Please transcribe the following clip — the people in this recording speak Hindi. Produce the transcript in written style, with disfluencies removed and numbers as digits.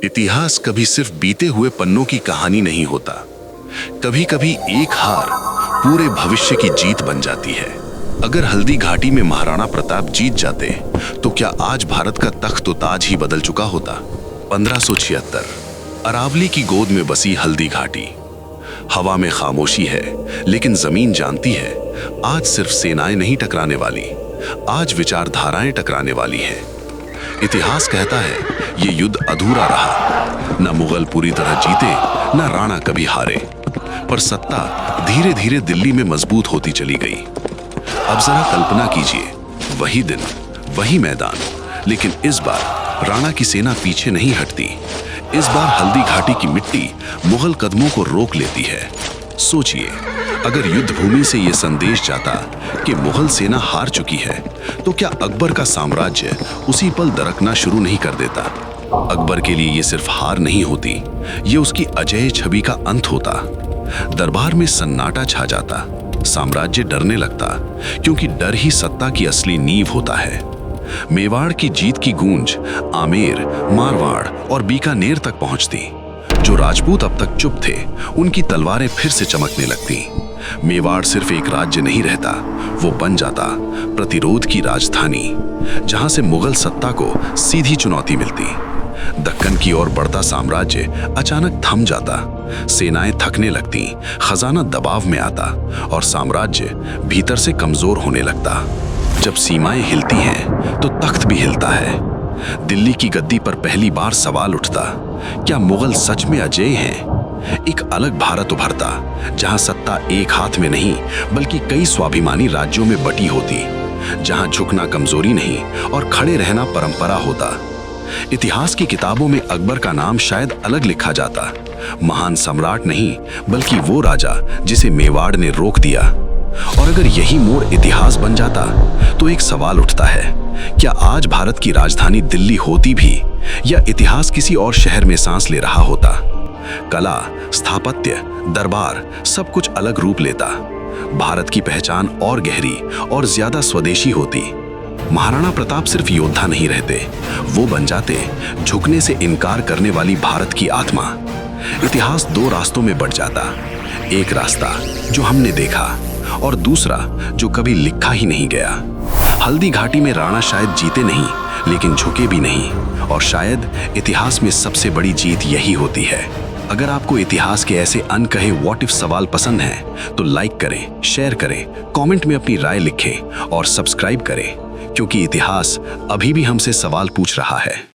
इतिहास कभी सिर्फ बीते हुए पन्नों की कहानी नहीं होता। कभी कभी एक हार पूरे भविष्य की जीत बन जाती है। अगर हल्दी घाटी में महाराणा प्रताप जीत जाते तो क्या आज भारत का तख्त ताज ही बदल चुका होता। 1576 अरावली की गोद में बसी हल्दी घाटी। हवा में खामोशी है, लेकिन जमीन जानती है आज सिर्फ सेनाएं नहीं टकराने वाली, आज विचारधाराएं टकराने वाली हैं। इतिहास कहता है ये युद्ध अधूरा रहा, न मुगल पूरी तरह जीते, न राणा कभी हारे, पर सत्ता धीरे धीरे दिल्ली में मजबूत होती चली गई। अब जरा कल्पना कीजिए, वही दिन, वही मैदान, लेकिन इस बार राणा की सेना पीछे नहीं हटती। इस बार हल्दी घाटी की मिट्टी मुगल कदमों को रोक लेती है। सोचिए, अगर युद्ध भूमि से यह संदेश जाता कि मुगल सेना हार चुकी है, तो क्या अकबर का साम्राज्य उसी पल दरकना शुरू नहीं कर देता। अकबर के लिए यह सिर्फ हार नहीं होती, ये उसकी अजेय छवि का अंत होता। दरबार में सन्नाटा छा जाता, साम्राज्य डरने लगता, क्योंकि डर ही सत्ता की असली नींव होता है। मेवाड़ की जीत की गूंज आमेर, मारवाड़ और बीकानेर तक पहुंचती। जो राजपूत अब तक चुप थे, उनकी तलवारें फिर से चमकने लगती। मेवाड़ सिर्फ एक राज्य नहीं रहता, वो बन जाता प्रतिरोध की राजधानी, जहां से मुगल सत्ता को सीधी चुनौती मिलती। दक्कन की ओर बढ़ता साम्राज्य अचानक थम जाता, सेनाएं थकने लगती, खजाना दबाव में आता और साम्राज्य भीतर से कमजोर होने लगता। जब सीमाएं हिलती हैं, तो तख्त भी हिलता है। दिल्ली की गद्दी पर पहली बार सवाल उठता, क्या मुगल सच में अजेय हैं? एक अलग भारत उभरता, जहां सत्ता एक हाथ में नहीं, बल्कि कई स्वाभिमानी राज्यों में बटी होती, जहां झुकना कमजोरी नहीं और खड़े रहना परंपरा होता। इतिहास की किताबों में अकबर का नाम शायद अलग लिखा जाता, महान सम्राट नहीं, बल्कि वो राजा जिसे मेवाड़ ने रोक दिया। और अगर यही मोड़ इतिहास बन जाता, तो एक सवाल उठता है, क्या आज भारत की राजधानी दिल्ली होती भी, या इतिहास किसी और शहर में सांस ले रहा होता। कला, स्थापत्य, दरबार सब कुछ अलग रूप लेता। भारत की पहचान और गहरी और ज्यादा स्वदेशी होती। महाराणा प्रताप सिर्फ योद्धा नहीं रहते, वो बन जाते झुकने से इनकार करने वाली भारत की आत्मा। इतिहास दो रास्तों में बढ़ जाता, एक रास्ता जो हमने देखा और दूसरा जो कभी लिखा ही नहीं गया। हल्दी घाटी में राणा शायद जीते नहीं, लेकिन झुके भी नहीं, और शायद इतिहास में सबसे बड़ी जीत यही होती है। अगर आपको इतिहास के ऐसे अनकहे व्हाट इफ सवाल पसंद हैं, तो लाइक करें, शेयर करें, कमेंट में अपनी राय लिखें और सब्सक्राइब करें, क्योंकि इतिहास अभी भी हमसे सवाल पूछ रहा है।